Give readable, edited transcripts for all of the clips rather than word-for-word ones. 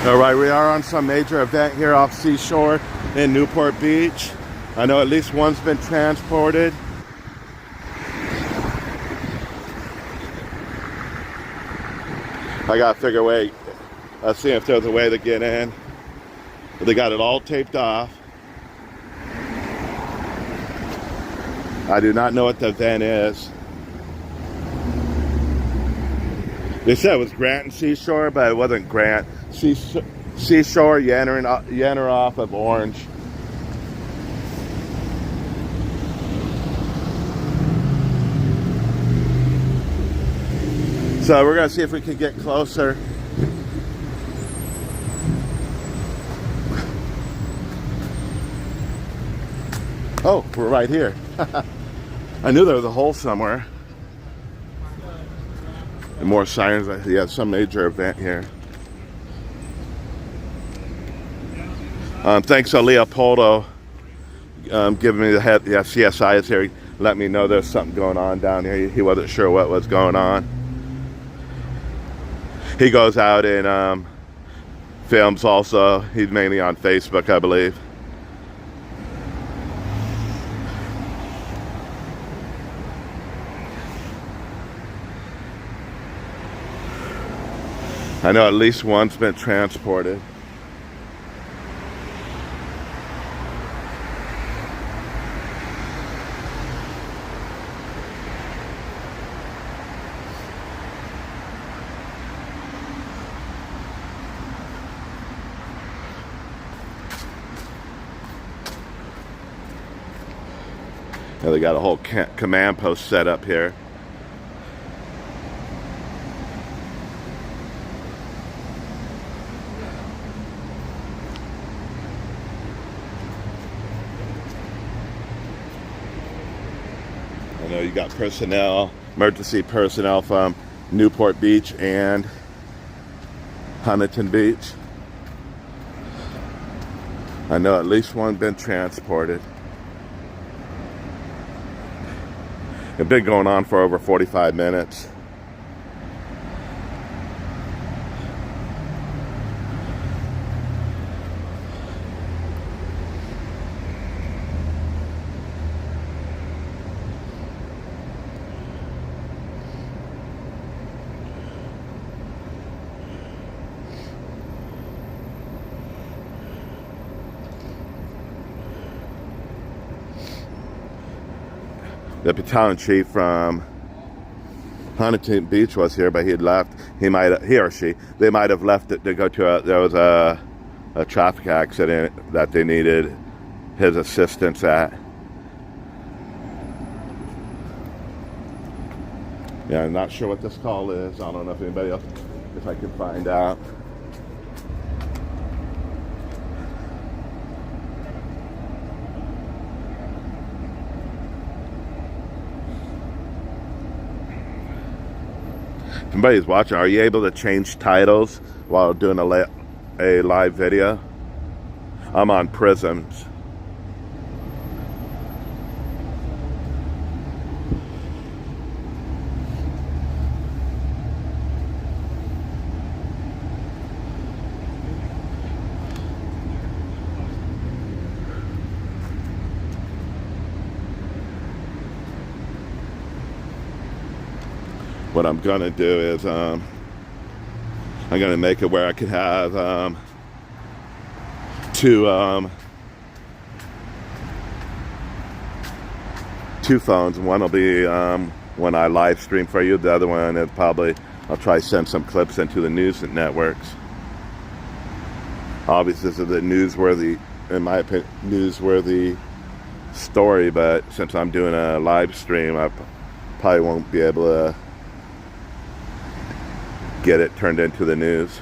All right, we are on some major event here off Seashore in Newport Beach. I know at least one's been transported. I gotta figure a way. Let's see if there's a way to get in. They got it all taped off. I do not know what the event is. They said it was Grant and Seashore, but it wasn't Grant. Seashore, you enter off of Orange. So we're gonna see if we can get closer. Oh, we're right here. I knew there was a hole somewhere. And more sirens. Yeah, some major event here. Thanks to Leopoldo giving me the head. Yeah, CSI is here. He let me know there's something going on down here. He wasn't sure what was going on. He goes out and films also. He's mainly on Facebook, I believe. I know at least one's been transported. Yeah, they got a whole command post set up here. I know you got personnel, emergency personnel from Newport Beach and Huntington Beach. I know at least one's been transported. It's been going on for over 45 minutes. The battalion chief from Huntington Beach was here, but he had left. He or she, they might have left it to go to there was a traffic accident that they needed his assistance at. Yeah, I'm not sure what this call is. I don't know if anybody else, if I can find out. If anybody's watching, are you able to change titles while doing a live video? I'm on prisons. What I'm gonna do is I'm gonna make it where I can have two phones. One will be when I live stream for you. The other one is probably I'll try to send some clips into the news networks. Obviously, this is a newsworthy, in my opinion, newsworthy story. But since I'm doing a live stream, I probably won't be able to get it turned into the news.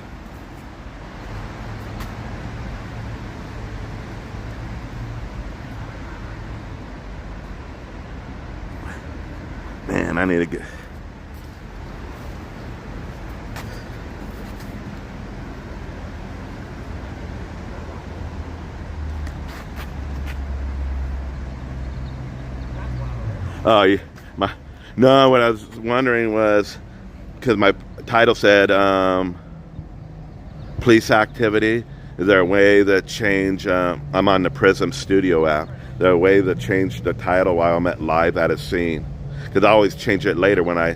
Man, I need to get... Oh, yeah. No, what I was wondering was, because my title said police activity. Is there a way to change, I'm on the Prism Studio app, is there a way to change the title while I'm live at a scene? Because I always change it later when I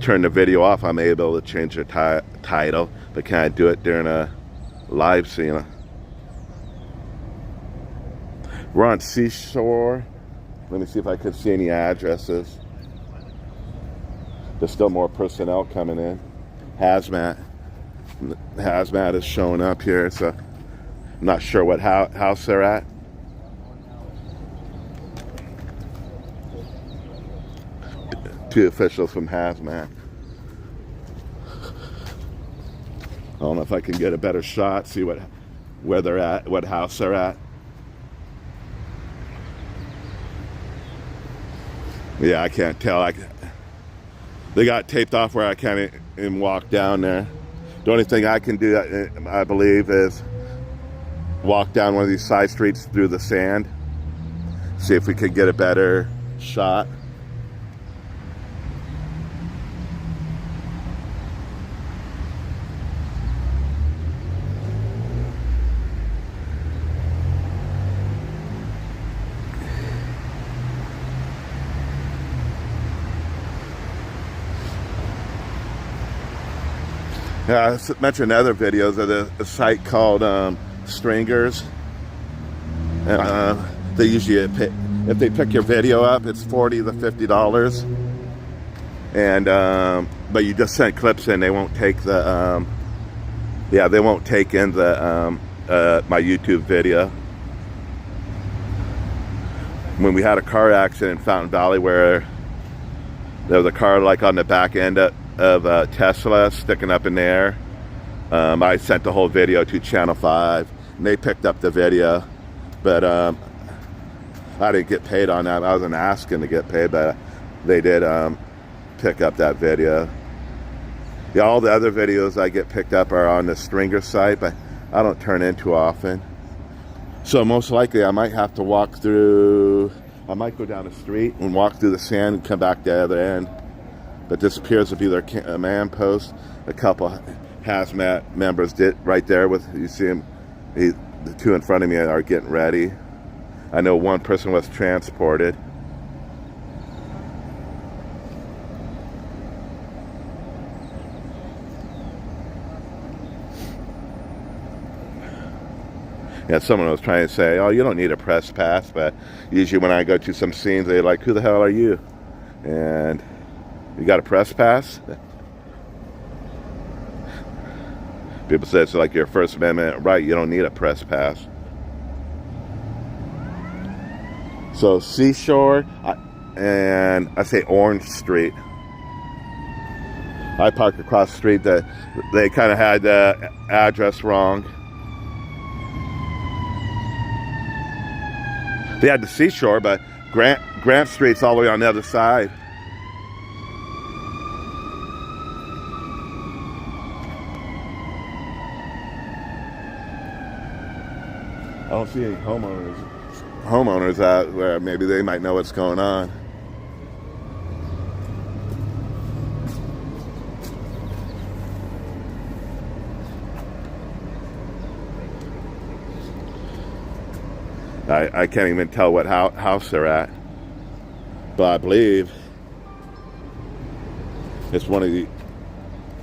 turn the video off. I'm able to change the title, but can I do it during a live scene? We're on Seashore. Let me see if I can see any addresses. There's still more personnel coming in. Hazmat. Hazmat is showing up here, so I'm not sure what house they're at. Two officials from Hazmat. I don't know if I can get a better shot, see where they're at, what house they're at. Yeah, I can't tell. They got taped off where I can't even walk down there. The only thing I can do, I believe, is walk down one of these side streets through the sand. See if we could get a better shot. I mentioned other videos of a site called Stringers, and they usually if they pick your video up, it's $40 to $50, and but you just send clips in. They won't take the they won't take in the my YouTube video. When we had a car accident in Fountain Valley where there was a car like on the back end of a Tesla sticking up in the air, I sent the whole video to Channel 5 and they picked up the video, but I didn't get paid on that. I wasn't asking to get paid, but they did pick up that video. Yeah, all the other videos I get picked up are on the Stringer site, but I don't turn in too often, so most likely I might have to walk through, I might go down the street and walk through the sand and come back the other end. But this appears to be their command post. A couple hazmat members did right there with, you see him, the two in front of me are getting ready. I know one person was transported. Yeah, someone was trying to say, oh, you don't need a press pass, but usually when I go to some scenes, they're like, who the hell are you? And you got a press pass? People say it's like your First Amendment right, you don't need a press pass. So Seashore, and I say Orange Street. I parked across the street. That they kind of had the address wrong. They had the Seashore, but Grant Street's all the way on the other side. I don't see any homeowners out where maybe they might know what's going on. I can't even tell what house they're at, but I believe it's one of the,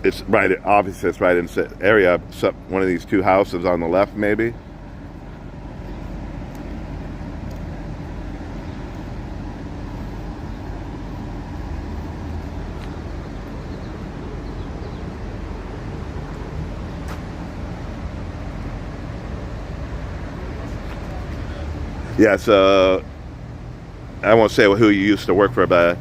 it's right, obviously it's right in the area, one of these two houses on the left maybe. Yeah, so I won't say who you used to work for, but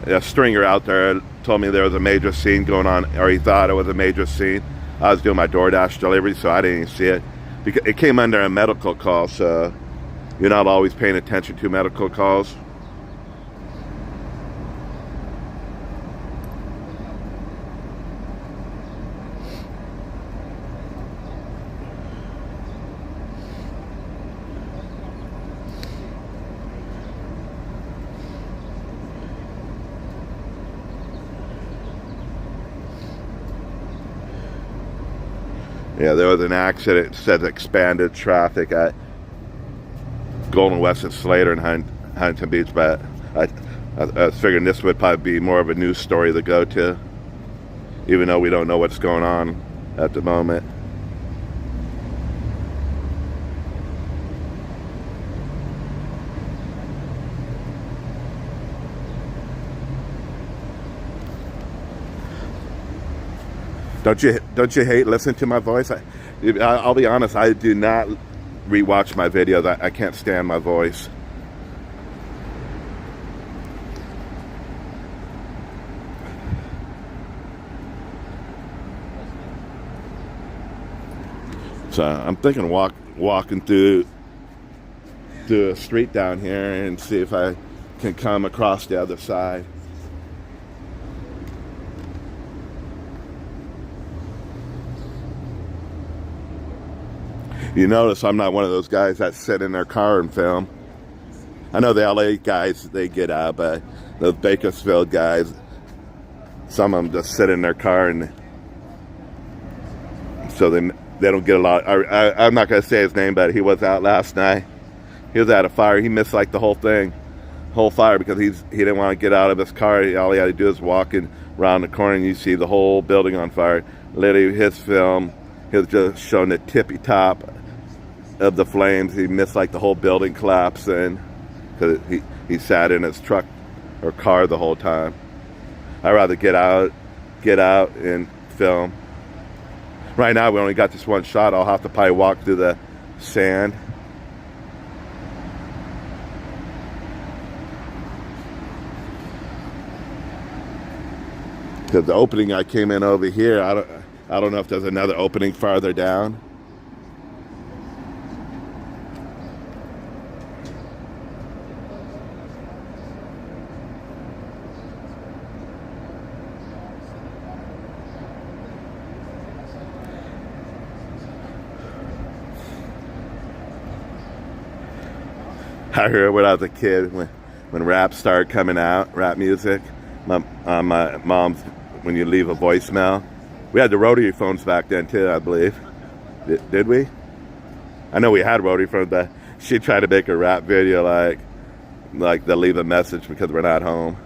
a stringer out there told me there was a major scene going on, or he thought it was a major scene. I was doing my DoorDash delivery, so I didn't even see it. Because it came under a medical call, so you're not always paying attention to medical calls. Yeah, there was an accident. It says expanded traffic at Golden West and Slater and Huntington Beach, but I was figuring this would probably be more of a news story to go to, even though we don't know what's going on at the moment. Don't you hate listening to my voice? I'll be honest, I do not rewatch my videos. I can't stand my voice. So I'm thinking walking through a street down here and see if I can come across the other side. You notice I'm not one of those guys that sit in their car and film. I know the LA guys, they get out, but those Bakersfield guys, some of them just sit in their car, and so they don't get a lot. I'm not going to say his name, but he was out last night. He was at a fire. He missed like the whole fire, because he didn't want to get out of his car. All he had to do is walk around the corner, and you see the whole building on fire. Literally, his film, he was just showing the tippy top of the flames. He missed like the whole building collapsing because he sat in his truck or car the whole time. I'd rather get out and film. Right now we only got this one shot. I'll have to probably walk through the sand. Because the opening I came in over here, I don't know if there's another opening farther down. I heard when I was a kid, when rap started coming out, rap music, my mom's, when you leave a voicemail. We had the rotary phones back then too, I believe. Did we? I know we had rotary phones, but she tried to make a rap video like they'll leave a message because we're not home.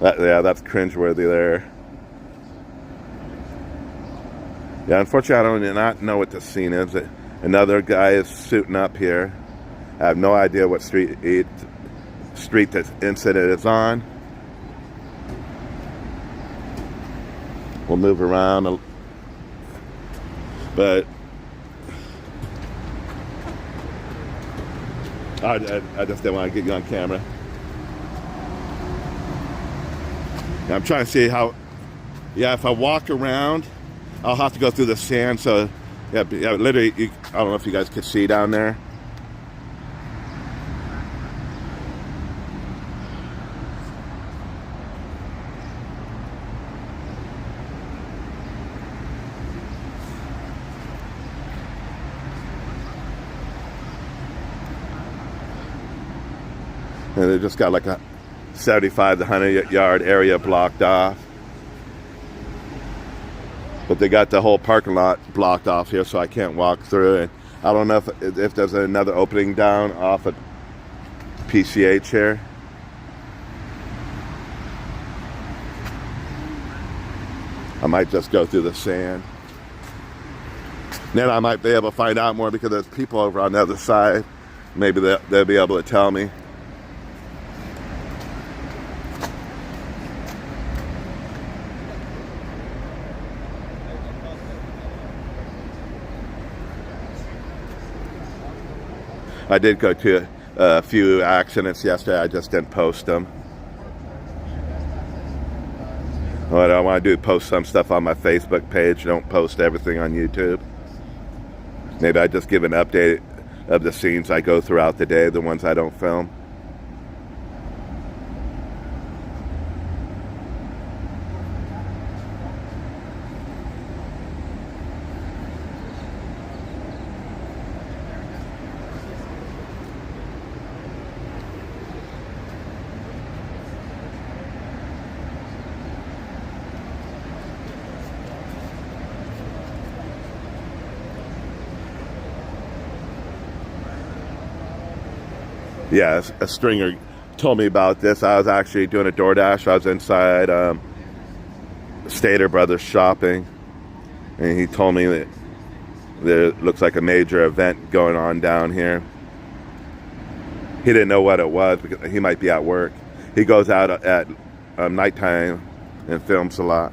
Yeah, that's cringeworthy there. Yeah, unfortunately, I do not know what the scene is. Another guy is suiting up here. I have no idea what street this incident is on. We'll move around, but I just didn't want to get you on camera. I'm trying to see how. Yeah, if I walk around, I'll have to go through the sand. So yeah, literally, I don't know if you guys could see down there. And they just got like a 75 to 100 yard area blocked off. But they got the whole parking lot blocked off here, so I can't walk through it. I don't know if there's another opening down off at PCH here. I might just go through the sand. Then I might be able to find out more because there's people over on the other side. Maybe they'll be able to tell me. I did go to a few accidents yesterday. I just didn't post them. What I want to do is post some stuff on my Facebook page. Don't post everything on YouTube. Maybe I just give an update of the scenes I go throughout the day, the ones I don't film. Yeah, a stringer told me about this. I was actually doing a DoorDash. I was inside Stater Brothers shopping, and he told me that there looks like a major event going on down here. He didn't know what it was because he might be at work. He goes out at nighttime and films a lot.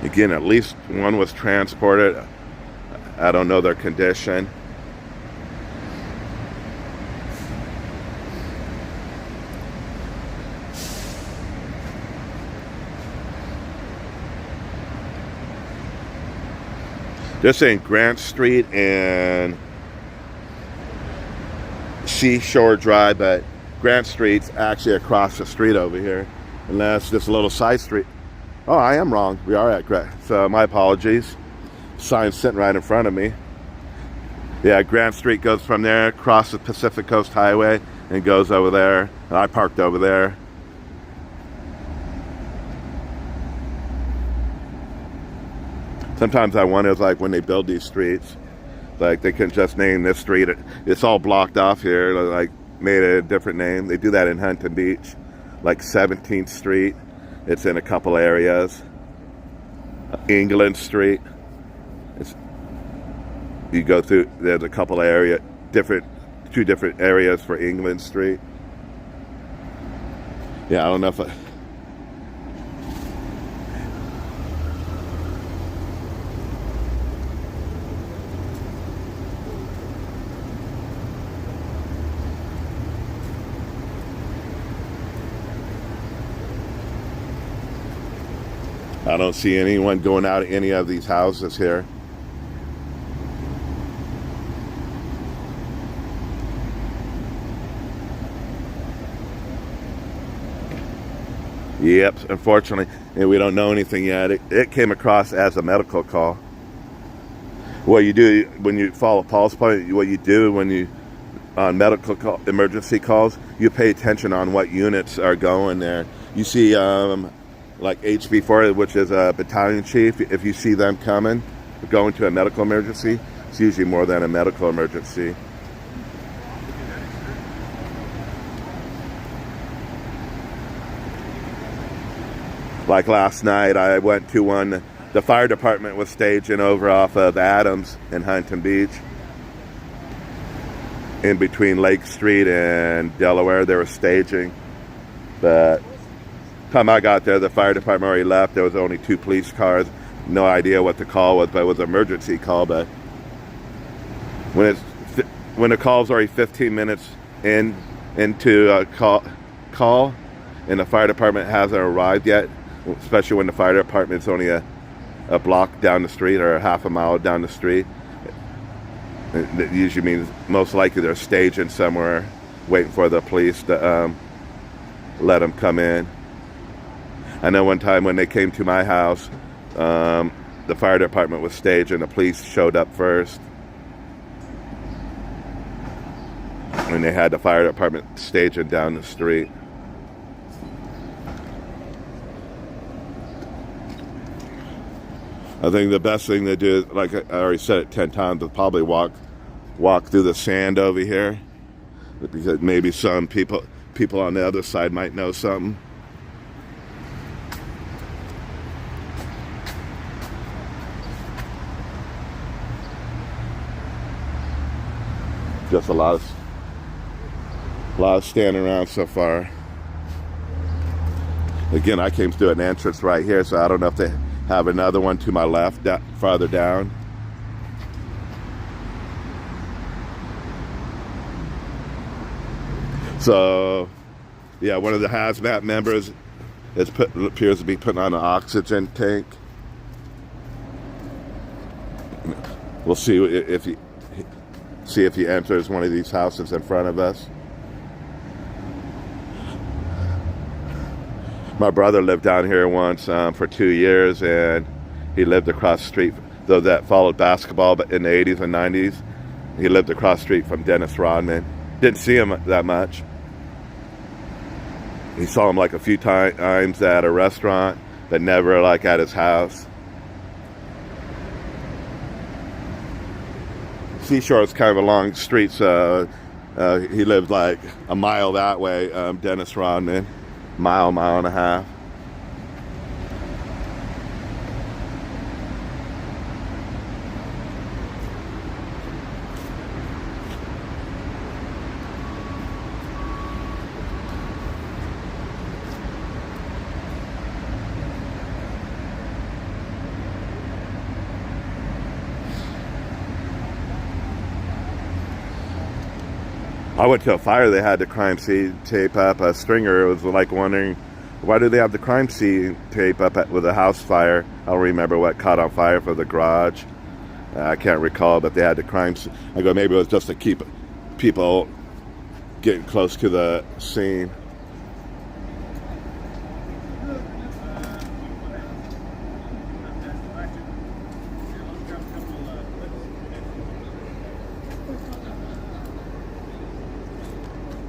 Again, at least one was transported. I don't know their condition. They're saying Grant Street and Seashore Drive, but Grant Street's actually across the street over here. And that's just a little side street. Oh, I am wrong. We are at Grant. So my apologies. Sign's sitting right in front of me. Yeah, Grant Street goes from there, across the Pacific Coast Highway, and goes over there. And I parked over there. Sometimes I wonder, like, when they build these streets, like, they can just name this street. It's all blocked off here, like, made a different name. They do that in Huntington Beach, like 17th Street. It's in a couple areas. England Street. You go through, there's a couple area, two different areas for England Street. Yeah, I don't know if I don't see anyone going out of any of these houses here. Yep, unfortunately, and we don't know anything yet. It came across as a medical call. What you do when you follow Paul's point, what you do when you on medical call, emergency calls, you pay attention on what units are going there. You see like HB4, which is a battalion chief, if you see them coming, going to a medical emergency, it's usually more than a medical emergency. Like last night, I went to one, the fire department was staging over off of Adams in Huntington Beach. In between Lake Street and Delaware, they were staging. But time I got there, the fire department already left. There was only 2 police cars. No idea what the call was, but it was an emergency call. But when the call's already 15 minutes into a call and the fire department hasn't arrived yet, especially when the fire department's only a block down the street or a half a mile down the street, it usually means most likely they're staging somewhere, waiting for the police to let them come in. I know one time when they came to my house, the fire department was staging, the police showed up first. And they had the fire department staging down the street. I think the best thing to do, like I already said it 10 times, is probably walk through the sand over here, because maybe some people on the other side might know something. Just a lot of standing around so far. Again, I came through an entrance right here, so I don't know if they have another one to my left, farther down. So, yeah, one of the hazmat members appears to be putting on an oxygen tank. We'll see if he enters one of these houses in front of us. My brother lived down here once for 2 years, and he lived across the street. Those that followed basketball, but in the 80s and 90s, he lived across the street from Dennis Rodman. Didn't see him that much. He saw him like a few times at a restaurant, but never like at his house. Seashore is kind of a long street, so he lived like a mile that way, Dennis Rodman. Mile and a half. I went to a fire, they had the crime scene tape up. A stringer was like wondering, why do they have the crime scene tape up with a house fire? I don't remember what caught on fire for the garage. I can't recall, but they had the crime scene. I go, maybe it was just to keep people getting close to the scene.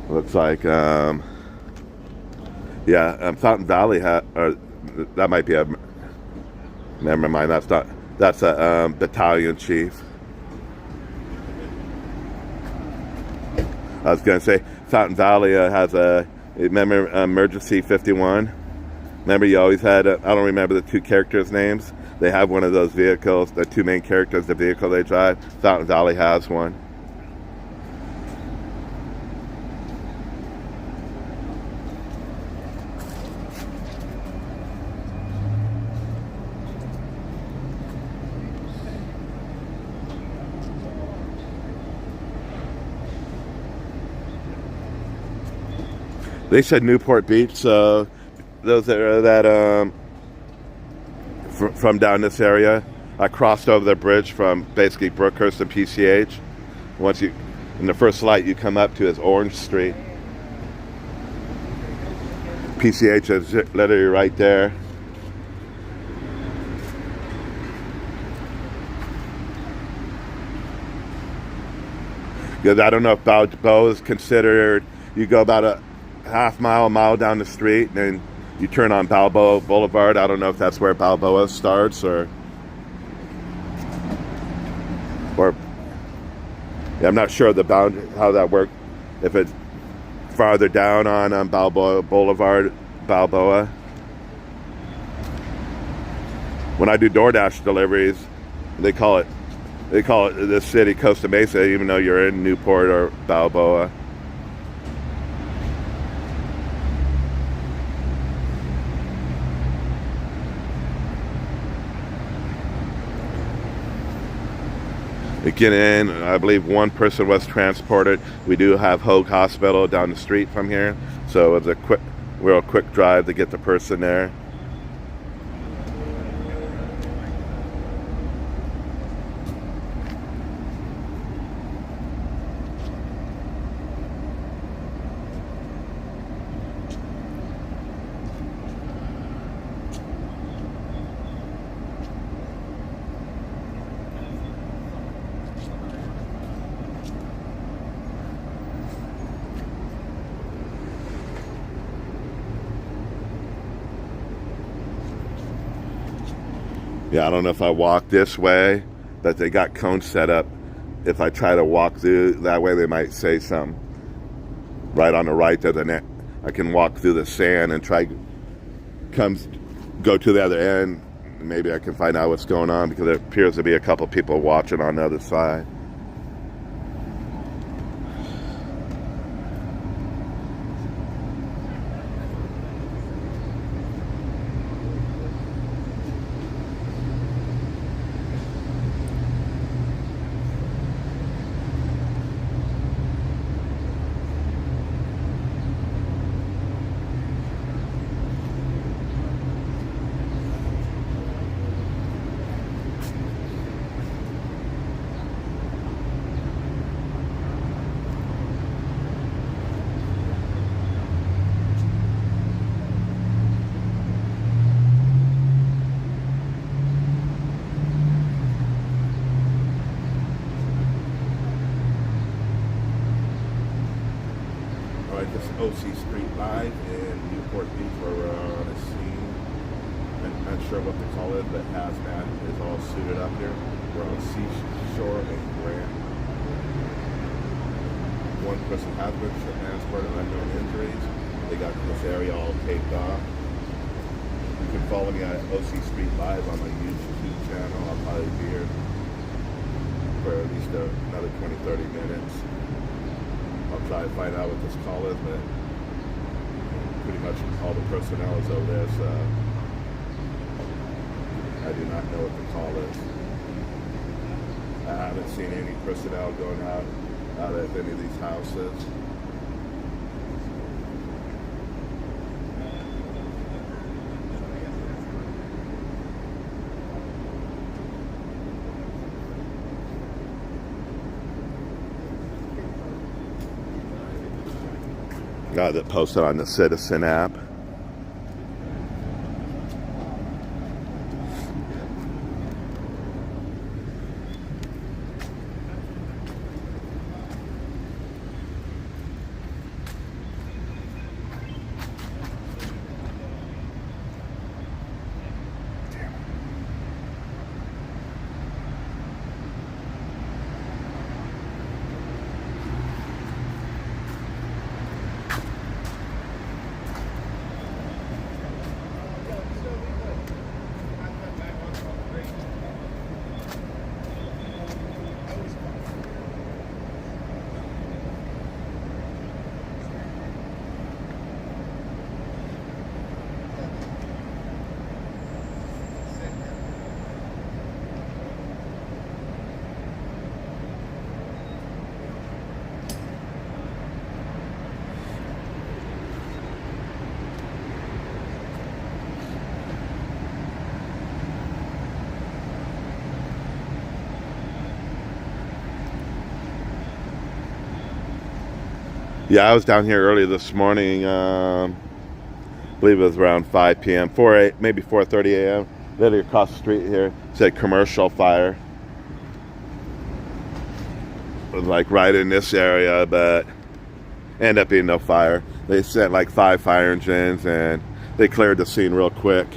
Looks like, Fountain Valley or that might be a, never mind, that's a battalion chief. I was going to say, Fountain Valley has remember Emergency 51? Remember you always had, I don't remember the two characters' names. They have one of those vehicles, the two main characters, the vehicle they drive. Fountain Valley has one. They said Newport Beach, so those that from down this area, I crossed over the bridge from basically Brookhurst to PCH. Once you, in the first light you come up to is Orange Street. PCH is literally right there. Because I don't know if Balboa is considered, you go about a mile down the street, and then you turn on Balboa Boulevard. I don't know if that's where Balboa starts, or yeah, I'm not sure the boundary, how that works. If it's farther down on Balboa Boulevard, Balboa. When I do DoorDash deliveries, they call it the city Costa Mesa, even though you're in Newport or Balboa. We get in, I believe one person was transported. We do have Hoag Hospital down the street from here, so it's a real quick drive to get the person there. Yeah, I don't know if I walk this way, but they got cones set up. If I try to walk through that way, they might say something. Right on the right, there's a I can walk through the sand and go to the other end. Maybe I can find out what's going on, because there appears to be a couple people watching on the other side. OC Street Live in Newport Beach, where we're on a scene. I'm not sure what the call is, but Hazmat is all suited up here. We're on Seashore and Grant. One person has been transported with unknown injuries. They got this area all taped off. You can follow me at OC Street Live on my YouTube channel. I'll probably be here for at least another 20-30 minutes. I'll try to find out what this call is, but pretty much all the personnel is over there, so I do not know what the call is. I haven't seen any personnel going out of any of these houses. Got it posted on the Citizen app. Yeah, I was down here early this morning. I believe it was around 5 p.m. Maybe 4:30 a.m. Literally across the street here, it said commercial fire. It was like right in this area, but ended up being no fire. They sent like 5 fire engines and they cleared the scene real quick.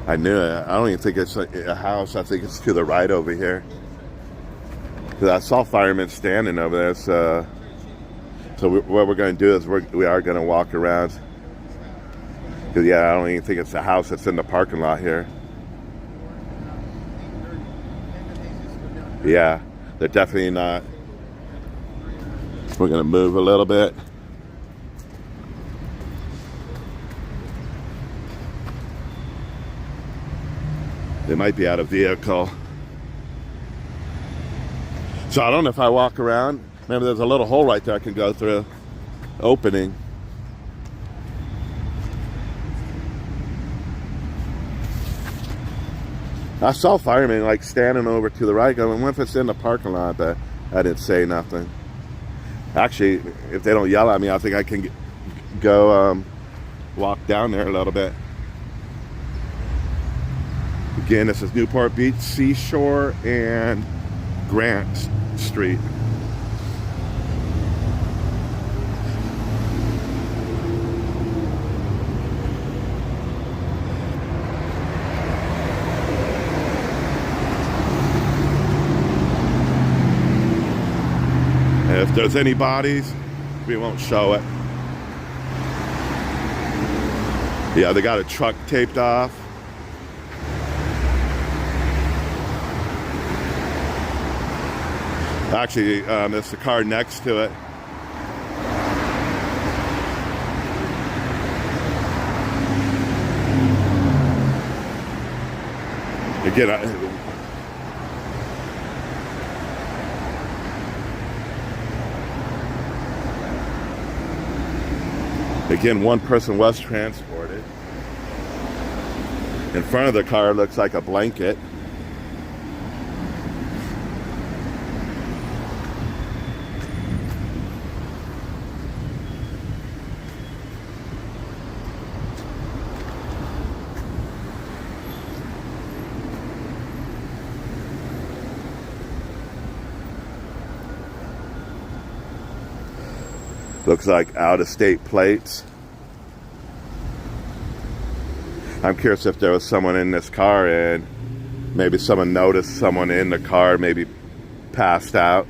I knew it. I don't even think it's a house. I think it's to the right over here. Because I saw firemen standing over there. So what we're going to do is we are going to walk around. Because, yeah, I don't even think it's a house that's in the parking lot here. Yeah, they're definitely not. We're going to move a little bit. They might be out of vehicle. So I don't know if I walk around. Maybe there's a little hole right there I can go through. Opening. I saw firemen like standing over to the right going, what if it's in the parking lot? But I didn't say nothing. Actually, if they don't yell at me, I think I can go walk down there a little bit. Again, this is Newport Beach, Seashore, and Grant Street. And if there's any bodies, we won't show it. Yeah, they got a truck taped off. Actually, it's the car next to it. Again, one person was transported. In front of the car looks like a blanket. Looks like out-of-state plates. I'm curious if there was someone in this car and maybe someone noticed someone in the car, maybe passed out.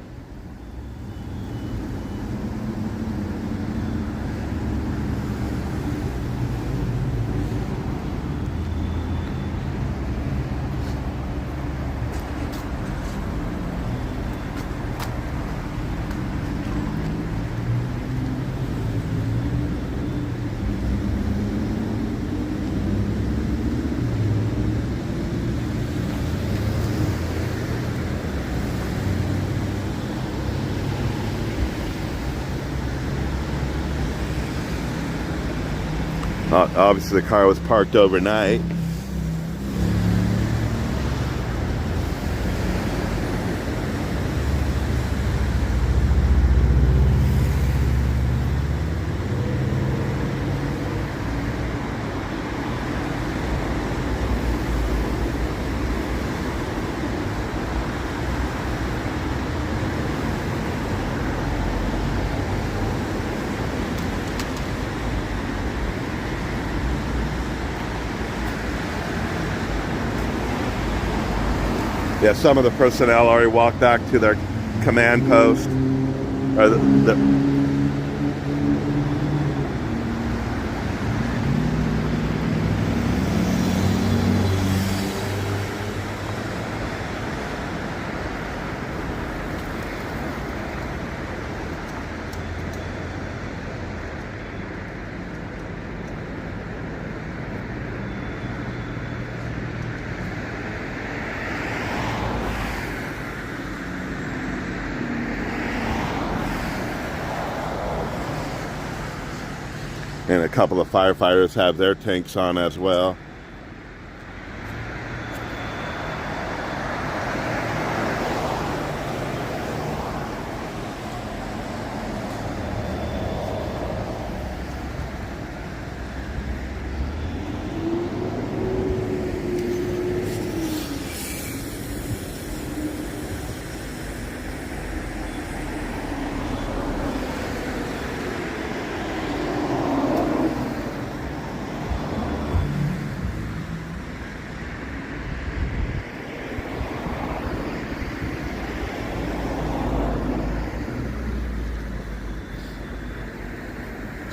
Obviously the car was parked overnight. Yeah, some of the personnel already walked back to their command post. Or and a couple of firefighters have their tanks on as well.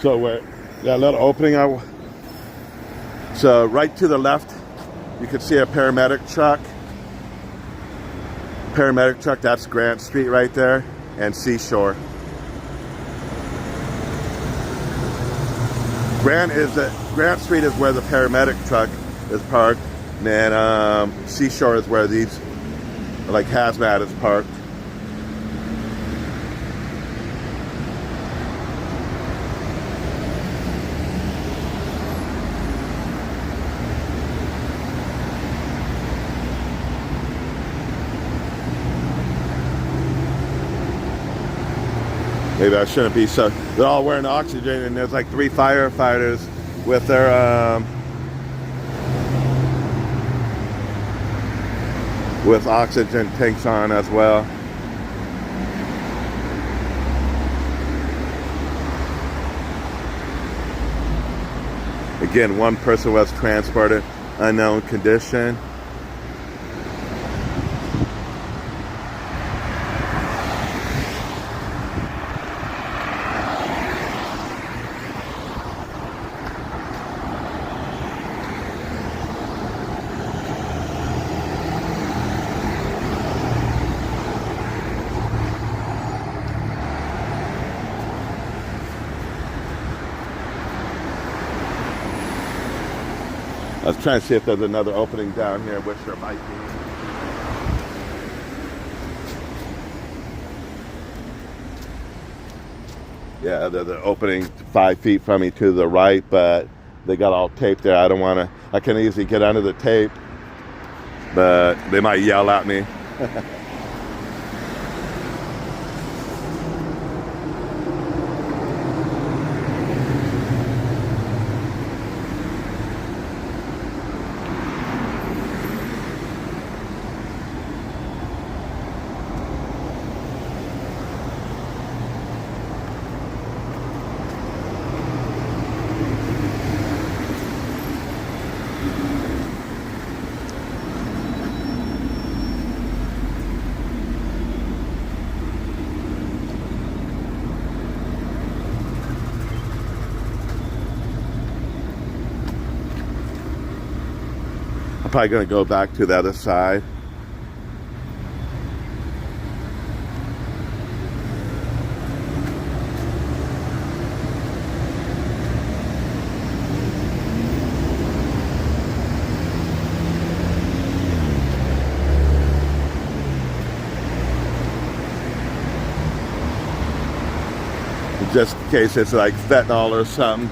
So where that little opening, so right to the left, you can see a paramedic truck. Paramedic truck, that's Grant Street right there, and Seashore. Grant Street is where the paramedic truck is parked, and Seashore is where these, like Hazmat, is parked. Maybe I shouldn't be so. They're all wearing oxygen, and there's like 3 firefighters with their with oxygen tanks on as well. Again, one person was transported, unknown condition. was trying to see if there's another opening down here, which there might be. Yeah, there's an opening 5 feet from me to the right, but they got all taped there. I don't want to, I can easily get under the tape, but they might yell at me. I'm probably going to go back to the other side. Just in case it's like fentanyl or something.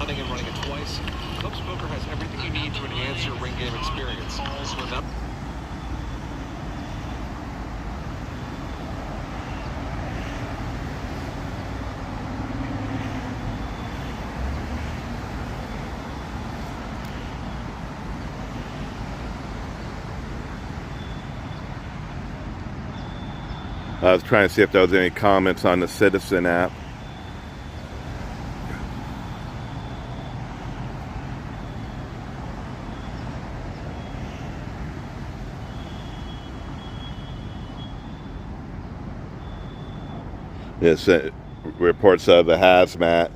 And running it twice. Club Smoker has everything you need to enhance your ring game experience. I was trying to see if there was any comments on the Citizen app. It's reports of the hazmat.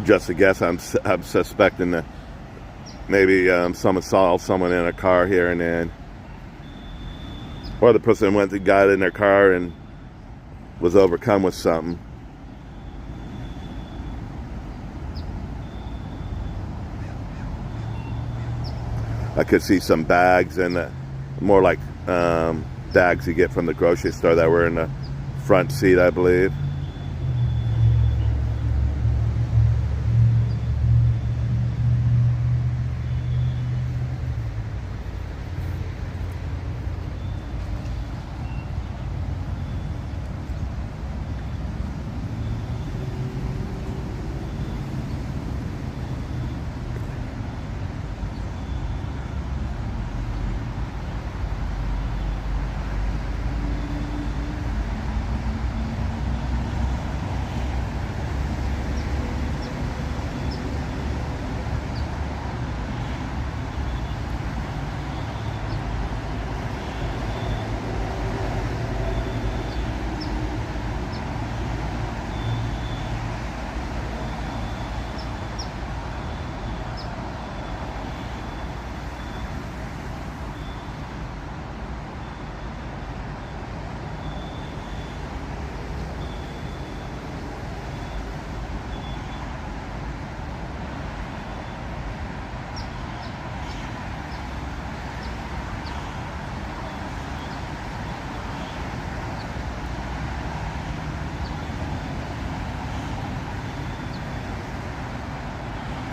Just a guess, I'm suspecting that maybe someone saw someone in a car here and then, or the person went and got in their car and was overcome with something. I could see some bags and more like bags you get from the grocery store that were in the front seat, I believe.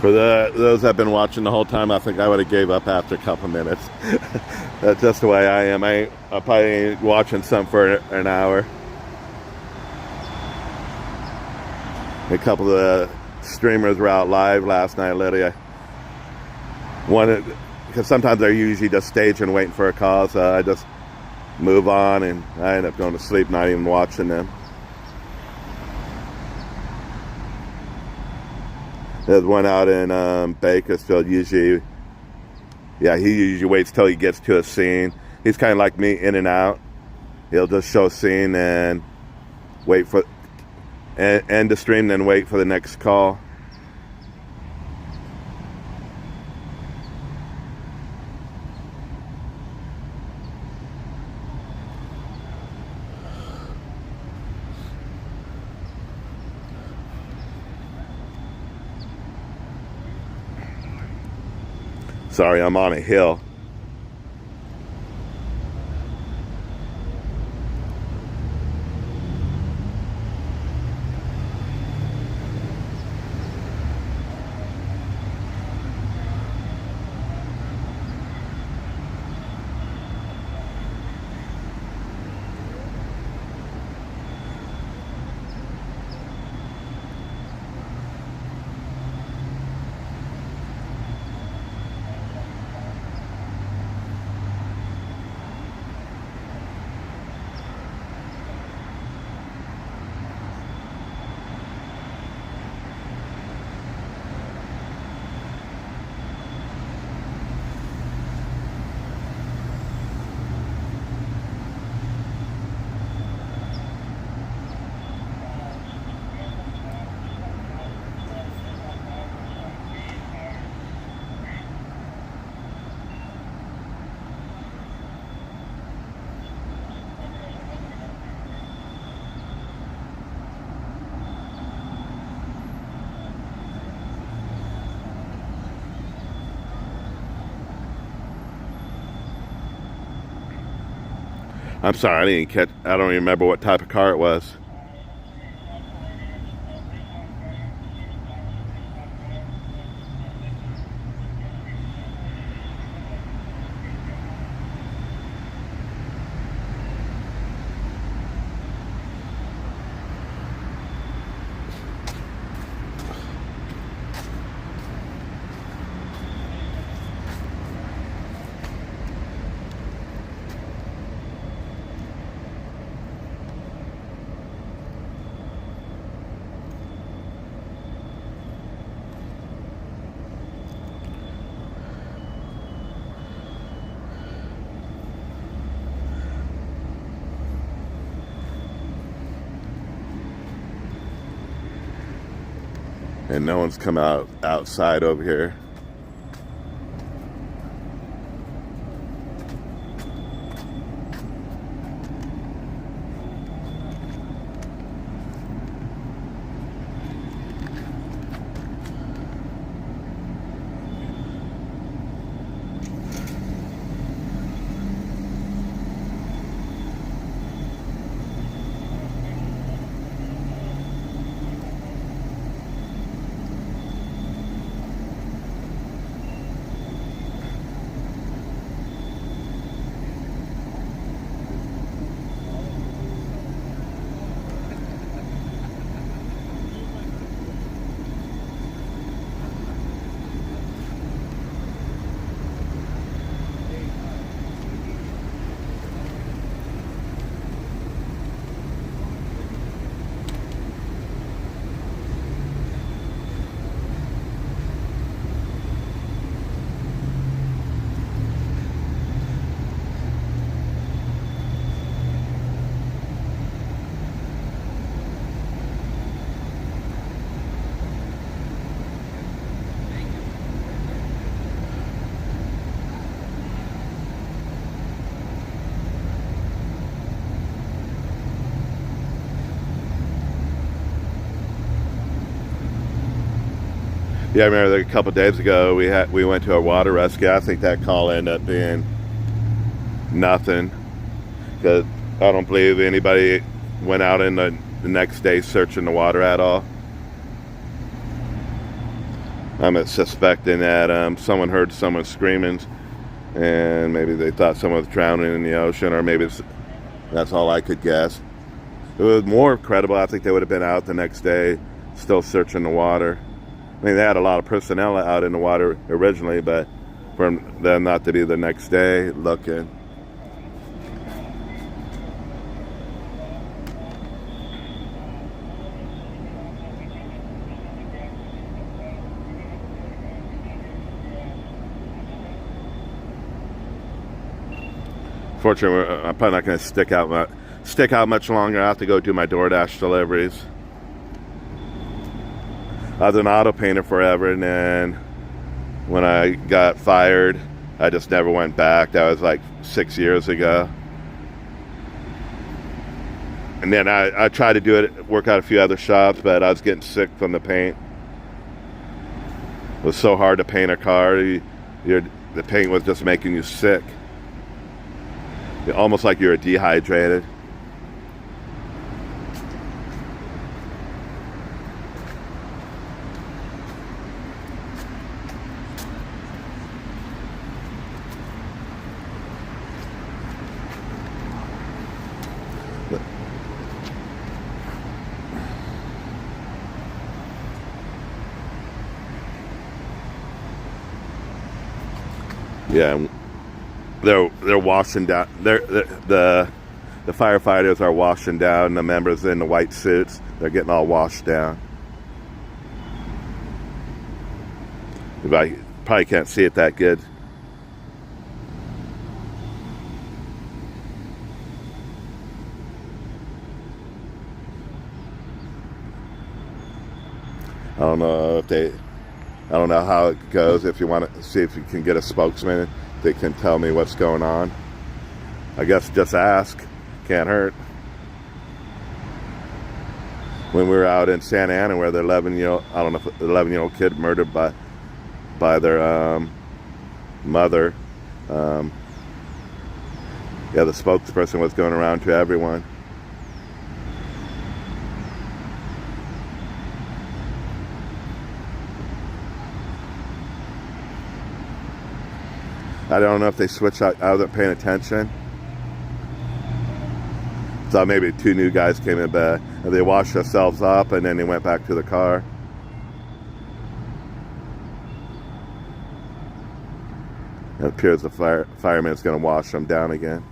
For those that have been watching the whole time, I think I would have gave up after a couple minutes. That's just the way I am. I probably ain't watching some for an hour. A couple of the streamers were out live last night, Lydia. Because sometimes they're usually just staging, waiting for a call, so I just move on, and I end up going to sleep, not even watching them. There's one out in Bakersfield. Usually, yeah, he usually waits till he gets to a scene. He's kind of like me, in and out. He'll just show a scene and wait for end the stream, then wait for the next call. Sorry, I'm on a hill. I'm sorry, I don't remember what type of car it was. And no one's come outside over here. Yeah, I remember a couple of days ago we went to a water rescue. I think that call ended up being nothing, because I don't believe anybody went out in the next day searching the water at all. I'm suspecting that someone heard someone screaming, and maybe they thought someone was drowning in the ocean, or maybe that's all I could guess. If it was more credible, I think they would have been out the next day, still searching the water. I mean, they had a lot of personnel out in the water originally, but for them not to be the next day looking. Fortunately, I'm probably not going to stick out much longer. I have to go do my DoorDash deliveries. I was an auto painter forever, and then when I got fired, I just never went back. That was like 6 years ago. And then I tried to do it, work out a few other shops, but I was getting sick from the paint. It was so hard to paint a car. The paint was just making you sick. Almost like you were dehydrated. Yeah, they're washing down. The firefighters are washing down the members in the white suits. They're getting all washed down. I probably can't see it that good. I don't know how it goes. If you want to see if you can get a spokesman, they can tell me what's going on. I guess just ask. Can't hurt. When we were out in Santa Ana, where the 11-year-old kid murdered by their mother. The spokesperson was going around to everyone. I don't know if they switched out of paying attention. So maybe 2 new guys came in back. They washed themselves up and then they went back to the car. It appears the fireman is going to wash them down again.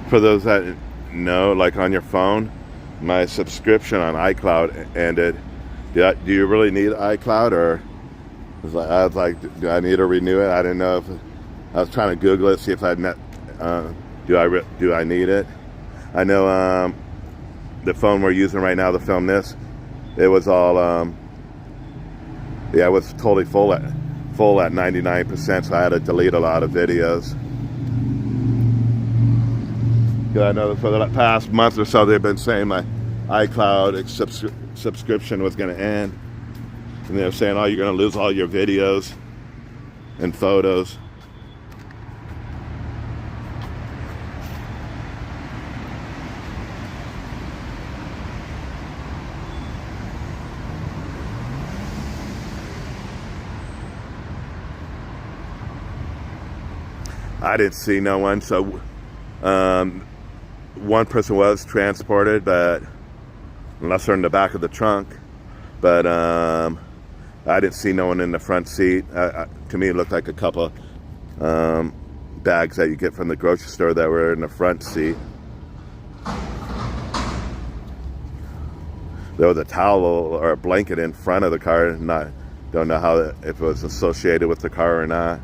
For those that know, like on your phone, my subscription on iCloud ended. Do you really need iCloud, or I was like, do I need to renew it? I didn't know if I was trying to Google it, see if do I need it. I know the phone we're using right now to film this, it was all it was totally full at 99%, so I had to delete a lot of videos. I know for the past month or so they've been saying my iCloud subscription was going to end, and they're saying, oh, you're going to lose all your videos and photos. I didn't see no one, so one person was transported, but unless they're in the back of the trunk. But I didn't see no one in the front seat. To me, it looked like a couple bags that you get from the grocery store that were in the front seat. There was a towel or a blanket in front of the car. Don't know if it was associated with the car or not.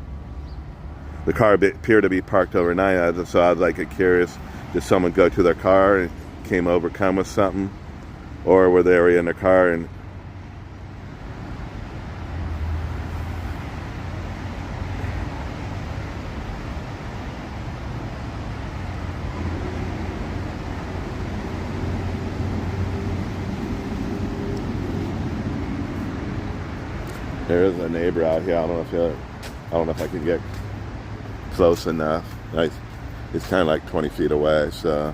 The car appeared to be parked overnight, so I was like curious, did someone go to their car and came overcome with something? Or were they in their car and there is a neighbor out here. I don't know if I can get close enough. It's kind of like 20 feet away, so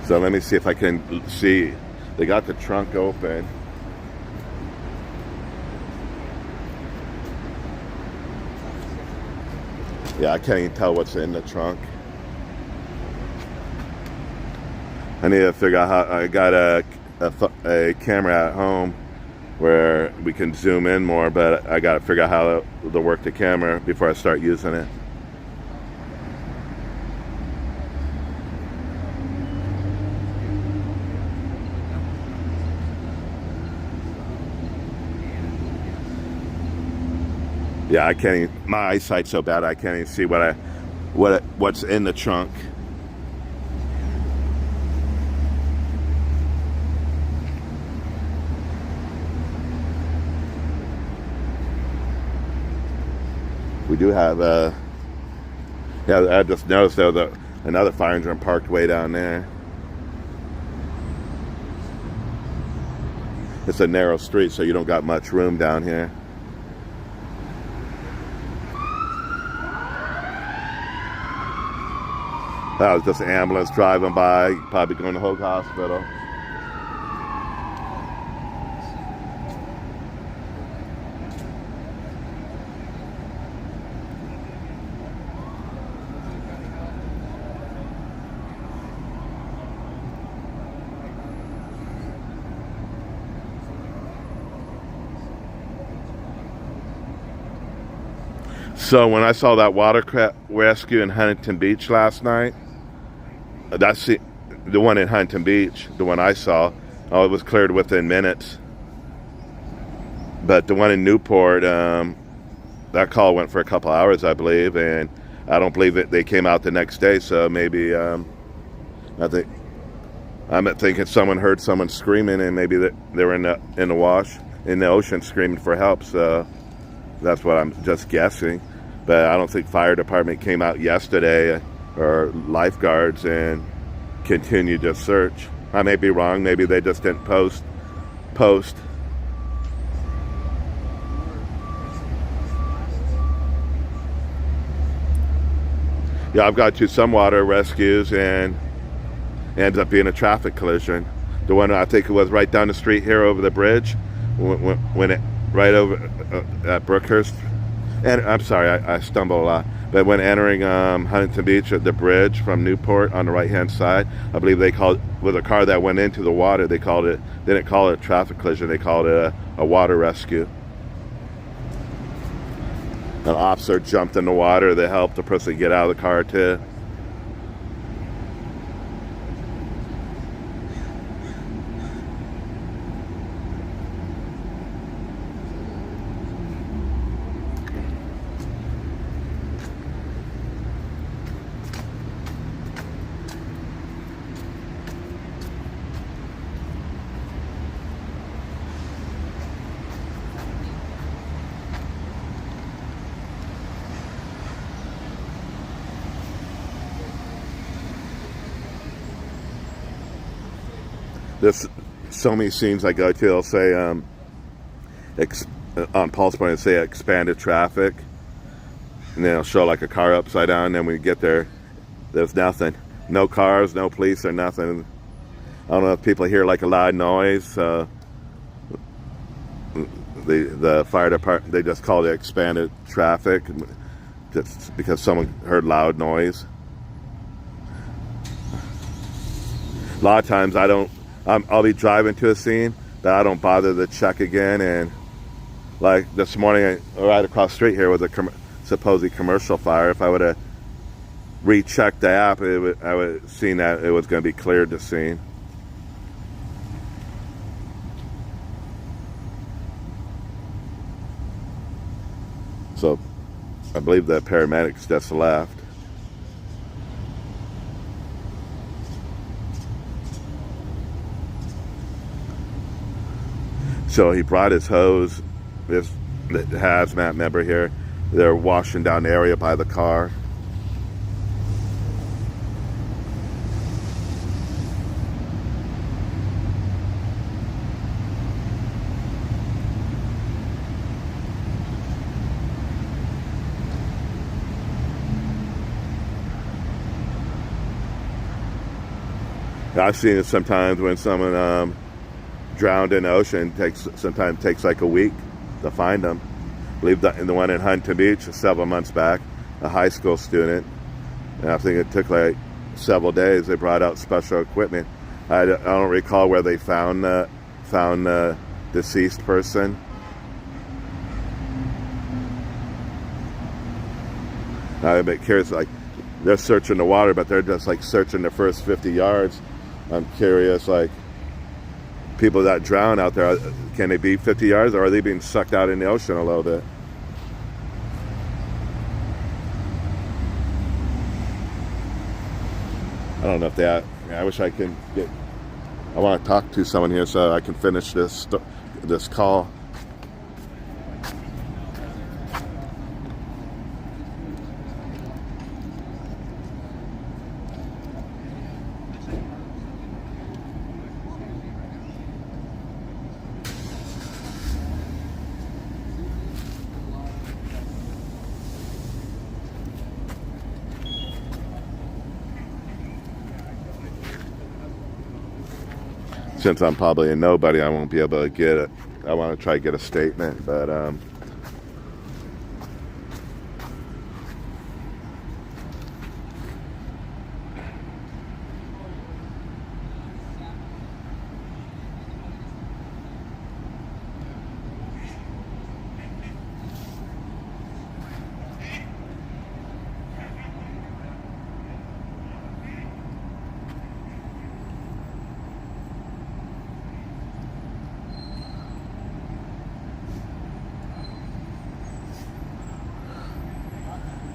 let me see if I can see. They got the trunk open. Yeah, I can't even tell what's in the trunk. I need to figure out how. I got a camera at home where we can zoom in more, but I got to figure out how to work the camera before I start using it. Yeah, I can't even, my eyesight's so bad I can't even see what's in the trunk. We do have yeah, I just noticed there was another fire engine parked way down there. It's a narrow street, so you don't got much room down here. That was just an ambulance driving by, probably going to Hoag Hospital. So when I saw that water rescue in Huntington Beach last night, that's the one in Huntington Beach, the one I saw, it was cleared within minutes. But the one in Newport, that call went for a couple hours, I believe, and I don't believe that they came out the next day. So maybe I'm thinking someone heard someone screaming, and maybe they were in the ocean screaming for help. So that's what I'm just guessing. But I don't think fire department came out yesterday or lifeguards and continued to search. I may be wrong. Maybe they just didn't post. Yeah, I've got to some water rescues and ends up being a traffic collision. The one I think it was right down the street here over the bridge, when it right over at Brookhurst. And I'm sorry, I stumble a lot. But when entering Huntington Beach at the bridge from Newport on the right-hand side, I believe they called, with a car that went into the water, they didn't call it a traffic collision, they called it a water rescue. An officer jumped in the water to help the person get out of the car too. There's so many scenes I go to, they'll say, on Pulse Point, it'll say expanded traffic. And then it'll show like a car upside down. And then when we get there, there's nothing. No cars, no police, or nothing. I don't know if people hear like a loud noise. The fire department, they just call it expanded traffic. Just because someone heard loud noise. A lot of times I don't I'll be driving to a scene that I don't bother to check again. And like this morning, right across the street here was a supposedly commercial fire. If I would have rechecked the app, I would have seen that it was going to be cleared the scene. So I believe the paramedics just left. So he brought his hose, this the hazmat member here. They're washing down the area by the car. I've seen it sometimes when someone drowned in the ocean. Sometimes takes like a week to find them. I believe that in the one in Huntington Beach several months back, a high school student, and I think it took like several days. They brought out special equipment. I don't recall where they found the deceased person. I'm a bit curious, like they're searching the water, but they're just like searching the first 50 yards. I'm curious, like, people that drown out there, can they be 50 yards, or are they being sucked out in the ocean a little bit? I don't know if they, I wish I can get, I want to talk to someone here so I can finish this call. Since I'm probably a nobody, I won't be able to get it. I want to try to get a statement, but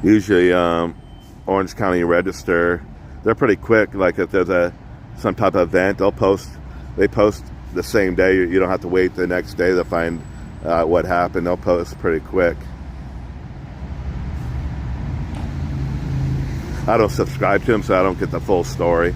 usually Orange County Register, they're pretty quick. Like if there's some type of event, they post the same day. You don't have to wait the next day to find what happened. They'll post pretty quick. I don't subscribe to them, so I don't get the full story.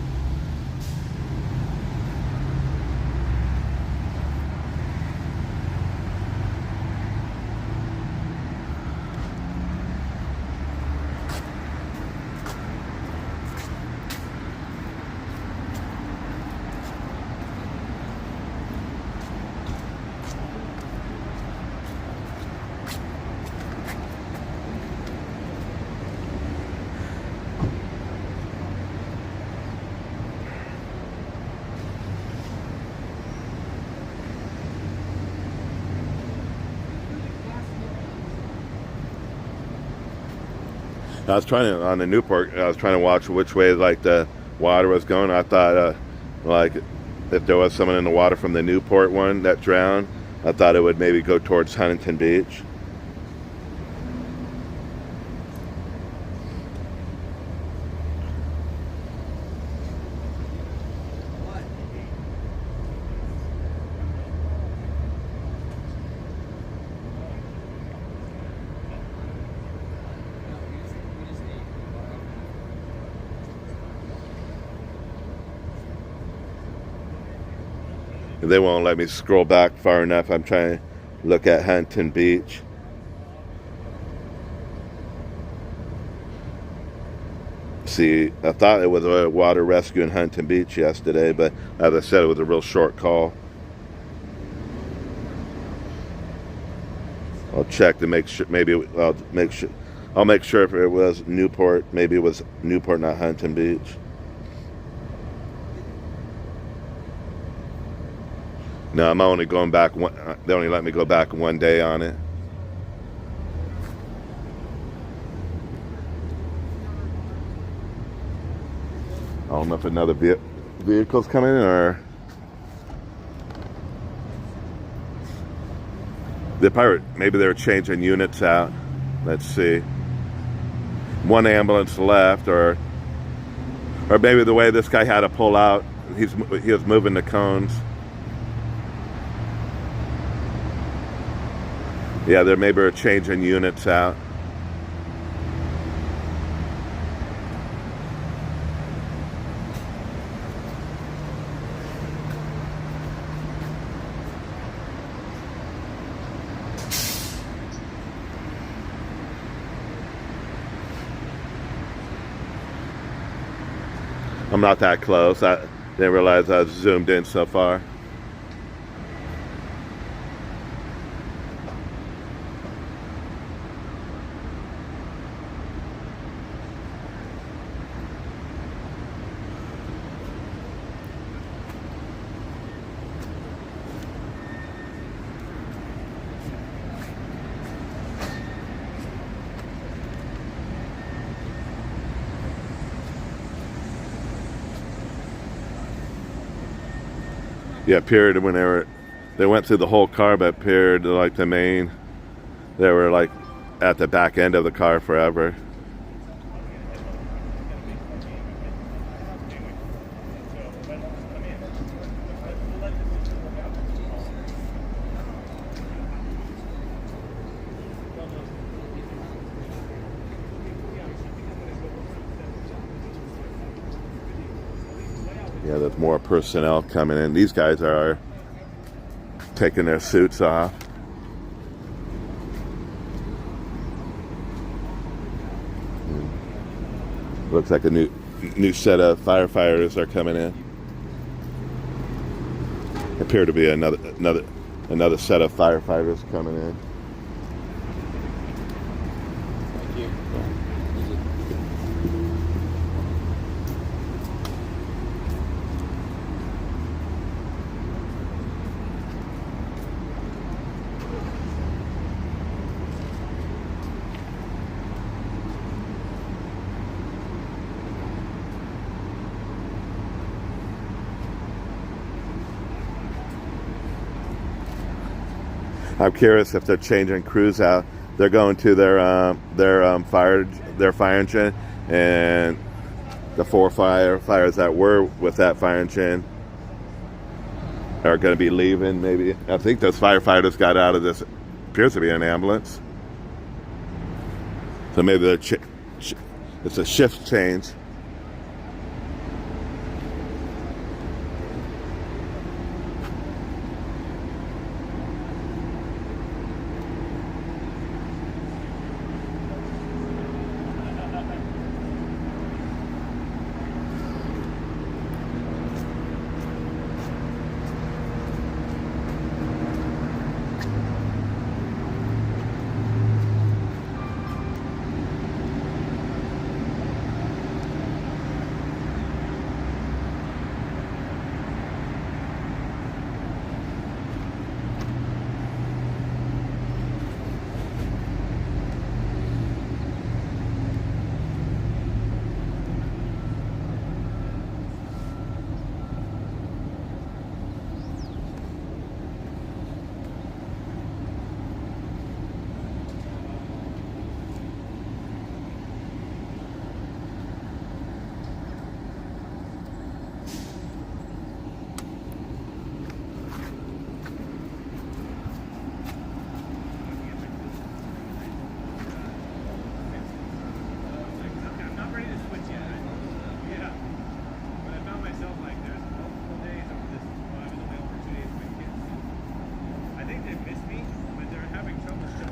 I was trying to, on the Newport, I was trying to watch which way like the water was going. I thought like if there was someone in the water from the Newport one that drowned, I thought it would maybe go towards Huntington Beach. They won't let me scroll back far enough. I'm trying to look at Huntington Beach. See, I thought it was a water rescue in Huntington Beach yesterday, but as I said, it was a real short call. I'll check to make sure. Maybe I'll make sure if it was Newport. Maybe it was Newport, not Huntington Beach. No, I'm only going back one. They only let me go back one day on it. I don't know if another vehicle's coming in or maybe they're changing units out. Let's see. One ambulance left, or maybe the way this guy had to pull out, he was moving the cones. Yeah, there maybe are changing units out. I'm not that close. I didn't realize I was zoomed in so far. Yeah, appeared when they went through the whole car, but appeared like the main, they were like at the back end of the car forever. Yeah, there's more personnel coming in. These guys are taking their suits off. Looks like a new set of firefighters are coming in. Appear to be another set of firefighters coming in. Thank you. I'm curious if they're changing crews out. They're going to their fire engine, and the 4 firefighters that were with that fire engine are going to be leaving. Maybe I think those firefighters got out of this. Appears to be an ambulance. So maybe it's a shift change.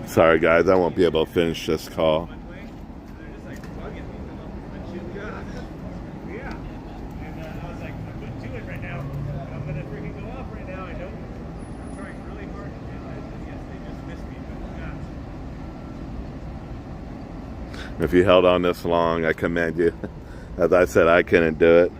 Sorry guys, I won't be able to finish this call. If you held on this long, I commend you. As I said, I couldn't do it.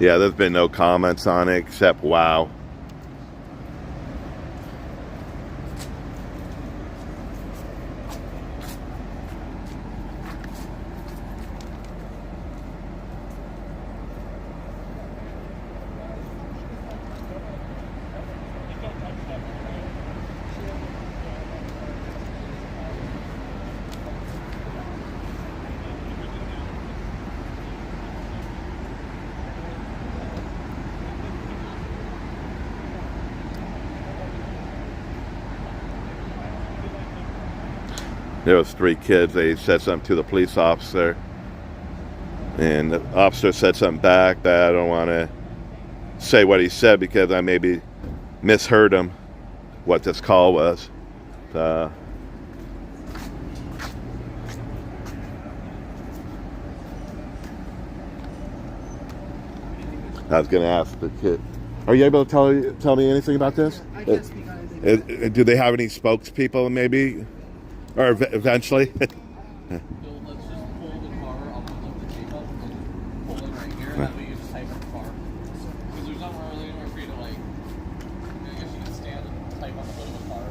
Yeah, there's been no comments on it except wow. There was 3 kids. They said something to the police officer, and the officer said something back that I don't want to say what he said because I maybe misheard him what this call was. I was going to ask the kid, are you able to tell me anything about this? I can't speak on anything. Do they have any spokespeople maybe? Or eventually? So let's just pull the car, I'll put the tape up and pull it right here, and that way you just type in the car. Because there's not really anywhere for you to like, I guess you can stand and type on the hood of a car,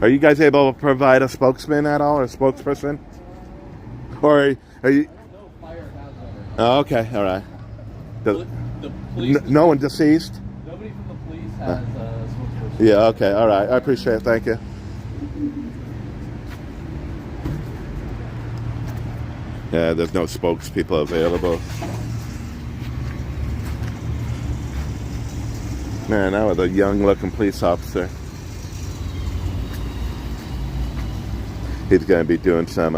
Are you guys able to provide a spokesman at all, or a spokesperson? Or are you? I don't know if fire has one. Oh, okay, all right. The police, No one deceased? nobody from the police has a spokesperson. Yeah, okay, all right. I appreciate it. Thank you. Yeah, there's no spokespeople available. Man, that was a young-looking police officer. He's going to be doing some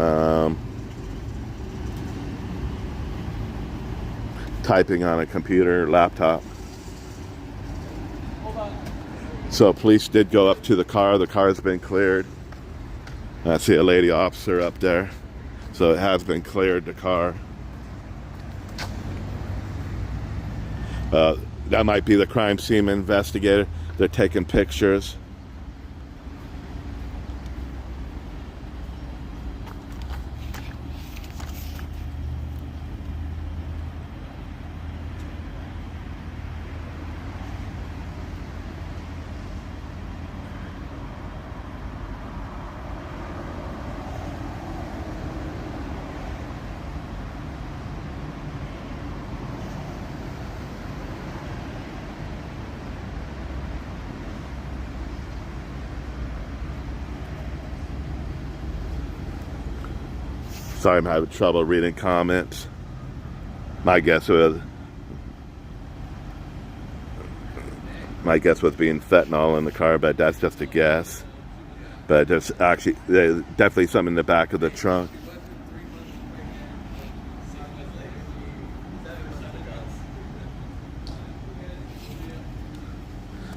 typing on a computer, laptop. Hold on. So police did go up to the car. The car's been cleared. I see a lady officer up there. So it has been cleared, the car. That might be the crime scene investigator. They're taking pictures. Sorry, I'm having trouble reading comments. My guess was being fentanyl in the car, but that's just a guess. But there's definitely something in the back of the trunk.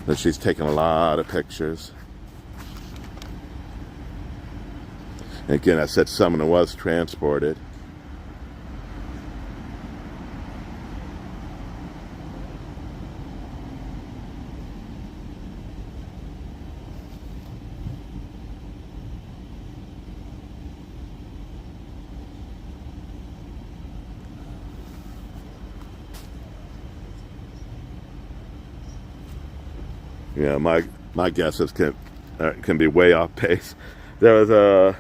But she's taking a lot of pictures. Again, I said someone was transported. Yeah, my guesses can be way off base. There was a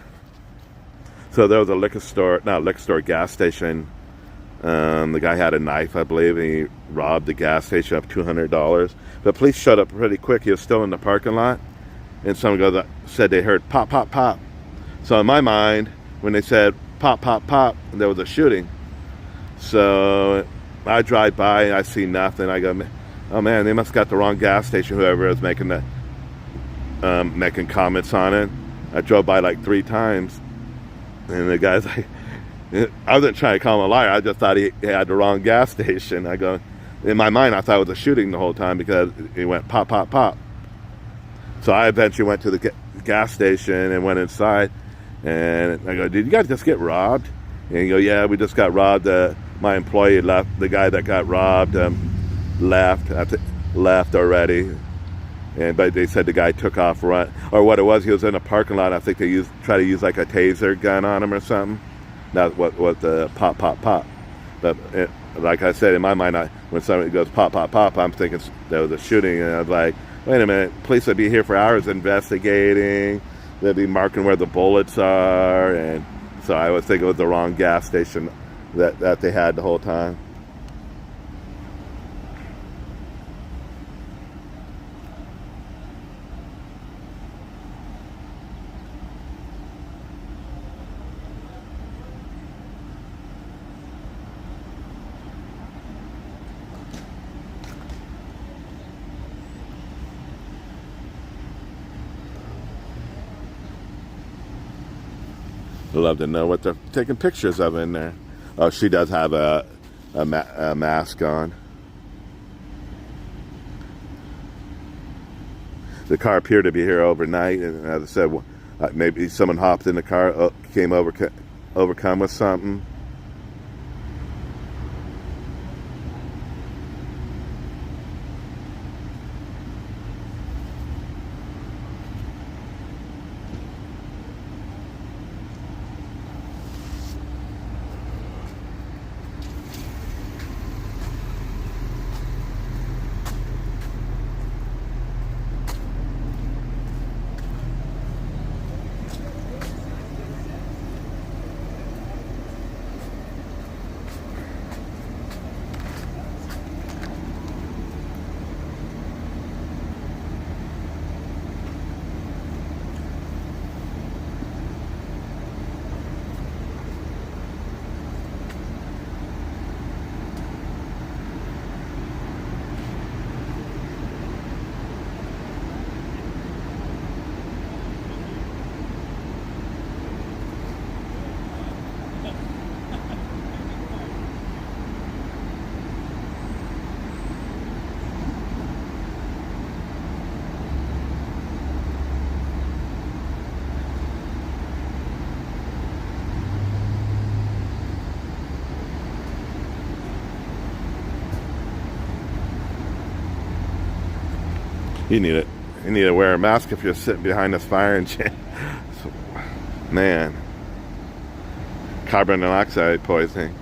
gas station. The guy had a knife, I believe, and he robbed the gas station of $200. The police showed up pretty quick. He was still in the parking lot, and someone said they heard pop, pop, pop. So in my mind, when they said pop, pop, pop, there was a shooting. So I drive by and I see nothing. I go, oh man, they must have got the wrong gas station. Whoever was making comments on it. I drove by like 3 times. And the guy's like, I wasn't trying to call him a liar. I just thought he had the wrong gas station. I go, in my mind, I thought it was a shooting the whole time because he went pop, pop, pop. So I eventually went to the gas station and went inside. And I go, did you guys just get robbed? And he go, yeah, we just got robbed. My employee left. The guy that got robbed left already. but they said the guy took off run, or what it was, he was in a parking lot. I think they try to use like a taser gun on him or something. That's what the pop. But like I said, in my mind, when somebody goes pop, I'm thinking there was a shooting, and I was like, wait a minute, police would be here for hours investigating. They'd be marking where the bullets are, and so I would think it was the wrong gas station that they had the whole time. I'd love to know what they're taking pictures of in there. Oh, she does have a mask on. The car appeared to be here overnight, and as I said, maybe someone hopped in the car, came overcome with something. You need it. You need to wear a mask if you're sitting behind this firing chain. So, man, carbon monoxide poisoning.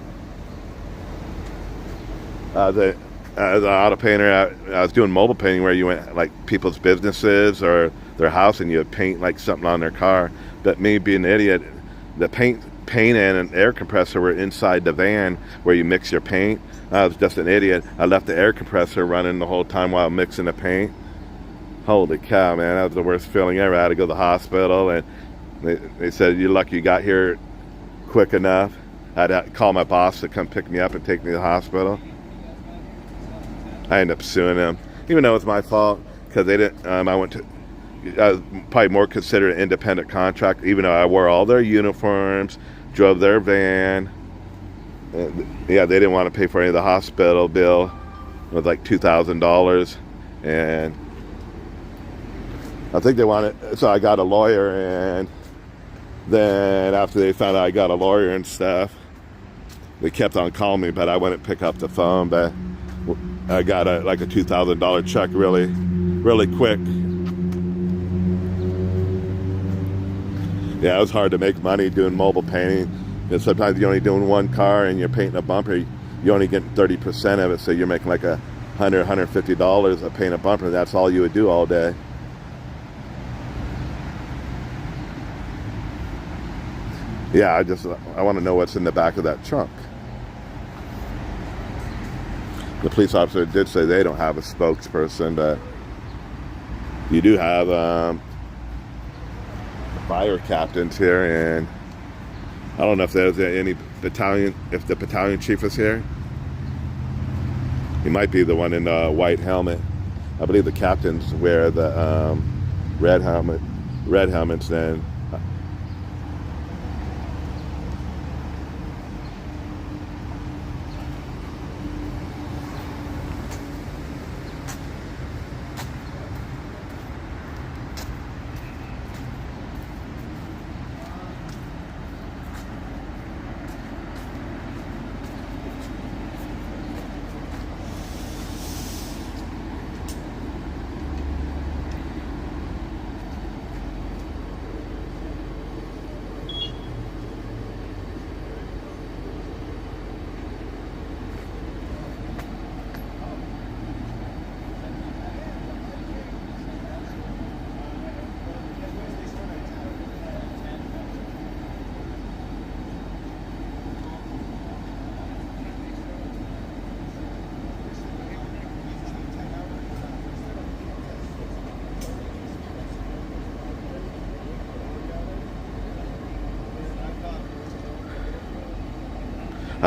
The auto painter, I was doing mobile painting where you went like people's businesses or their house and you would paint like something on their car. But me being an idiot, the paint and an air compressor were inside the van where you mix your paint. I was just an idiot. I left the air compressor running the whole time while mixing the paint. Holy cow, man, that was the worst feeling ever. I had to go to the hospital, and they said, you're lucky you got here quick enough. I had to call my boss to come pick me up and take me to the hospital. I ended up suing them, even though it was my fault, because they didn't, I was probably more considered an independent contractor, even though I wore all their uniforms, drove their van. Yeah, they didn't want to pay for any of the hospital bill. It was like $2,000, and I think they wanted, so I got a lawyer, and then after they found out I got a lawyer and stuff, they kept on calling me, but I wouldn't pick up the phone. But I got like a $2,000 check really quick. Yeah, it was hard to make money doing mobile painting, because sometimes you're only doing one car and you're painting a bumper, you're only getting 30% of it, so you're making like $150 to paint a bumper. That's all you would do all day. Yeah, I want to know what's in the back of that trunk. The police officer did say they don't have a spokesperson, but you do have fire captains here, and I don't know if there's any battalion, if the battalion chief is here. He might be the one in the white helmet. I believe the captains wear the red helmets then.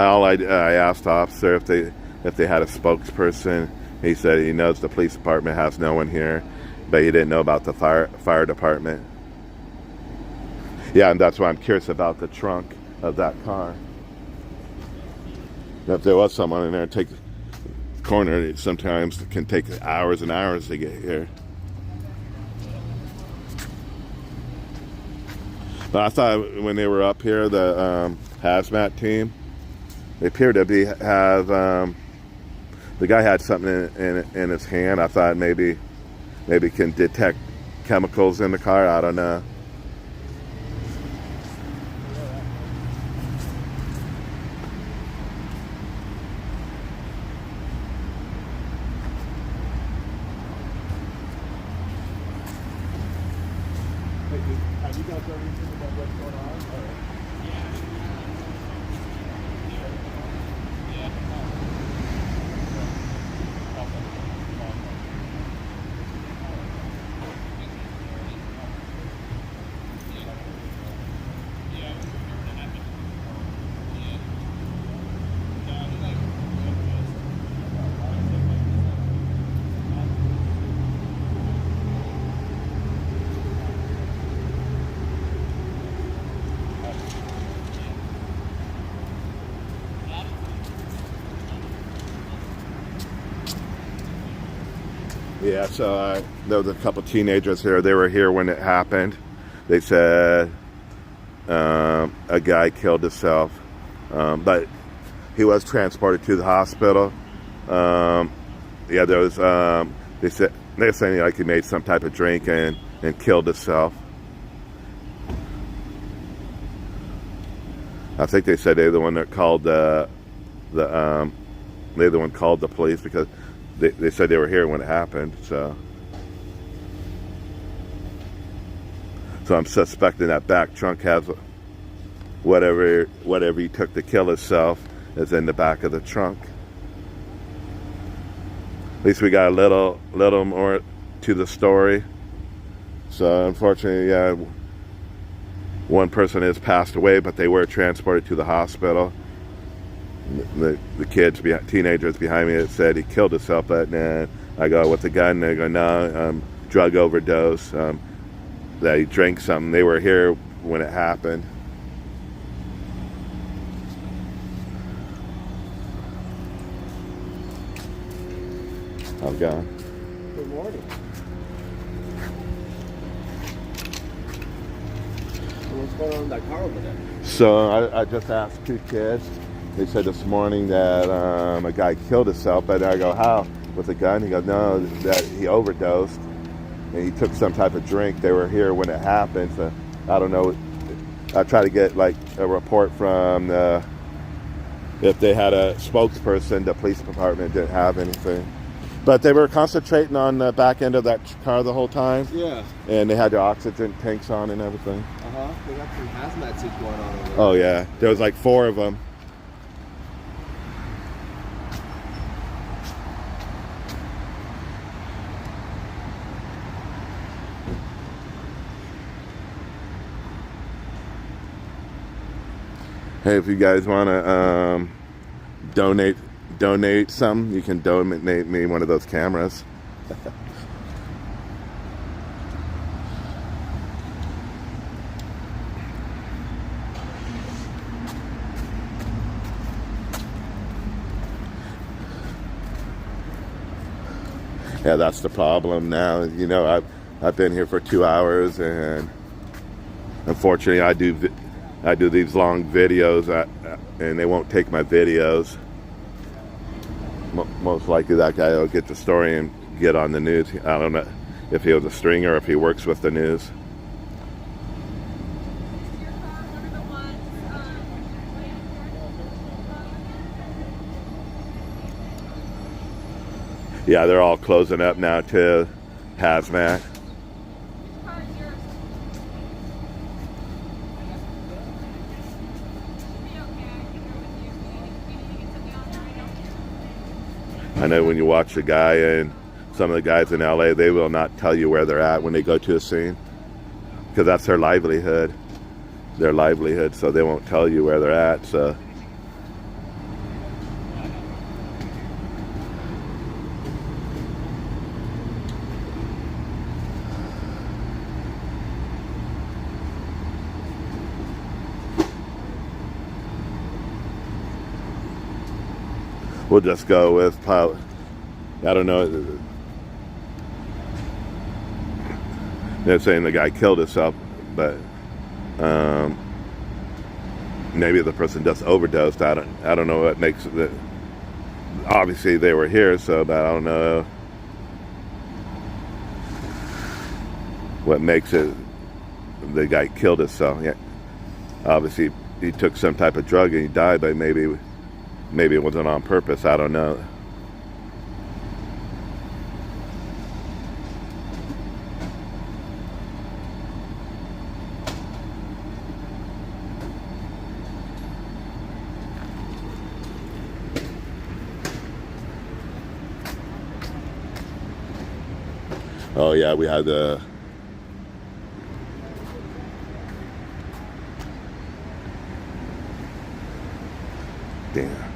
I asked the officer if they had a spokesperson. He said he knows the police department has no one here, but he didn't know about the fire department. Yeah, and that's why I'm curious about the trunk of that car. If there was someone in there, take the corner. It sometimes can take hours and hours to get here. But I thought when they were up here, the hazmat team, they appeared to have the guy had something in his hand. I thought maybe can detect chemicals in the car. I don't know. Have you guys heard anything about what's going on? Yeah, so there was a couple teenagers here. They were here when it happened. They said a guy killed himself, but he was transported to the hospital. Yeah, there was. They're saying like he made some type of drink and killed himself. I think they said they're the one that called they're the one called the police because they said they were here when it happened. So I'm suspecting that back trunk has whatever he took to kill himself is in the back of the trunk. At least we got a little more to the story. So unfortunately, yeah, one person has passed away, but they were transported to the hospital. The teenagers behind me that said he killed himself, but nah, I go with the gun. They go, no, drug overdose. That he drank something. They were here when it happened. I'm gone. Good morning. So what's going on in that car over there? So I just asked two kids. They said this morning that a guy killed himself, but I go, how? With a gun? He goes, no, that he overdosed and he took some type of drink. They were here when it happened, so I don't know. I try to get like a report from if they had a spokesperson. The police department didn't have anything, but they were concentrating on the back end of that car the whole time. Yeah. And they had their oxygen tanks on and everything. They got some hazmat suits going on over there. Oh yeah, there was like 4 of them. Hey, if you guys want to donate some, you can donate me one of those cameras. Yeah, that's the problem now. You know, I've been here for 2 hours, and unfortunately, I do these long videos, and they won't take my videos. Most likely, that guy will get the story and get on the news. I don't know if he was a stringer or if he works with the news. Yeah, they're all closing up now to hazmat. I know when you watch the guy, and some of the guys in LA, they will not tell you where they're at when they go to a scene, because that's their livelihood. So they won't tell you where they're at. So we'll just go with pilot. I don't know. They're saying the guy killed himself, but maybe the person just overdosed. I don't know what makes it. Obviously they were here, so but I don't know what makes it the guy killed himself. Yeah, obviously he took some type of drug and he died, but maybe it wasn't on purpose. I don't know. Oh yeah, we had the damn.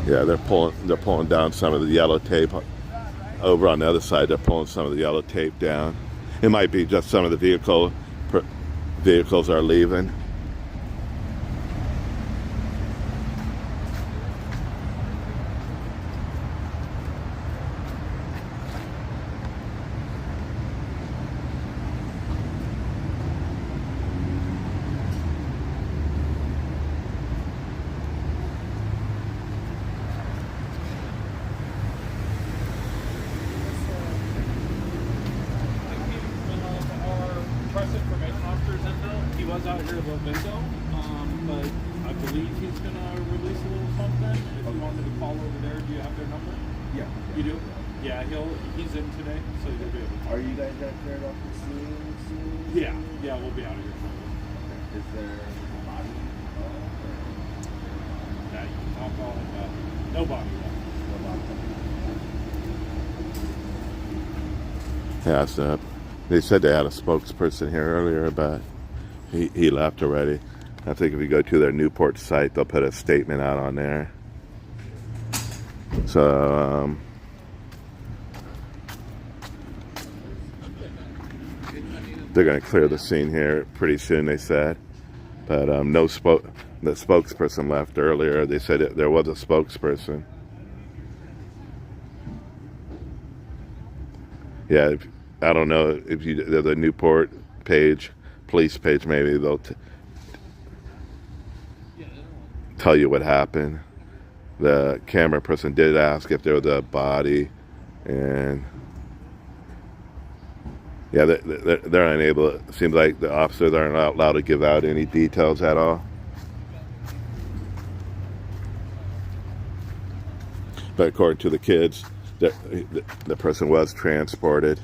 Yeah, they're pulling down some of the yellow tape. Over on the other side, they're pulling some of the yellow tape down. It might be just some of the vehicles are leaving. Out here a little bit though, but I believe he's gonna release a little something. If you wanted to call over there, do you have their number? Yeah. You do? Yeah, he's in today, so you'll be able to. Are you guys that cleared off the scene soon? Yeah, we'll be out of here shortly. Is there a body? Yeah, you can talk all about nobody. Yeah, so they said they had a spokesperson here earlier, but he left already. I think if you go to their Newport site, they'll put a statement out on there. So, they're going to clear the scene here pretty soon, they said. But the spokesperson left earlier. They said there was a spokesperson. Yeah, I don't know if there's a Newport page, police page, maybe they'll tell you what happened. The camera person did ask if there was a body, and yeah, they're unable. It seems like the officers aren't allowed to give out any details at all. But according to the kids, the person was transported.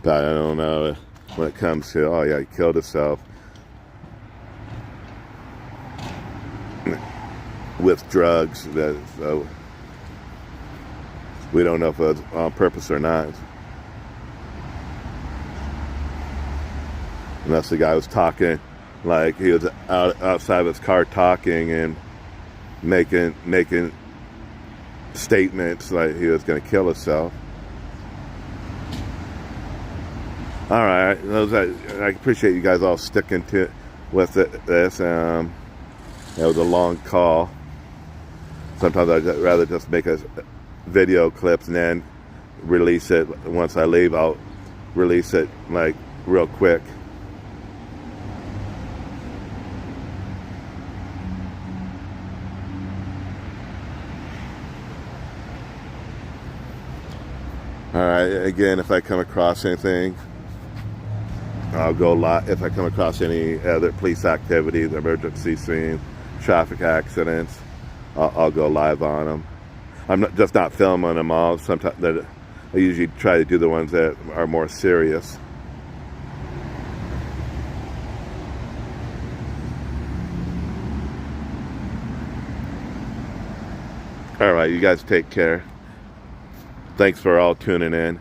But I don't know when it comes to, oh yeah, he killed himself with drugs. So we don't know if it was on purpose or not. Unless the guy was talking, like he was outside of his car talking, and making statements like he was going to kill himself. All right, I appreciate you guys all sticking to with this. It was a long call. Sometimes I'd rather just make a video clips and then release it. Once I leave, I'll release it like real quick. All right, again, if I come across anything, I'll go live. If I come across any other police activities, emergency scene, traffic accidents, I'll go live on them. I'm not filming them all. Sometimes I usually try to do the ones that are more serious. All right, you guys take care. Thanks for all tuning in.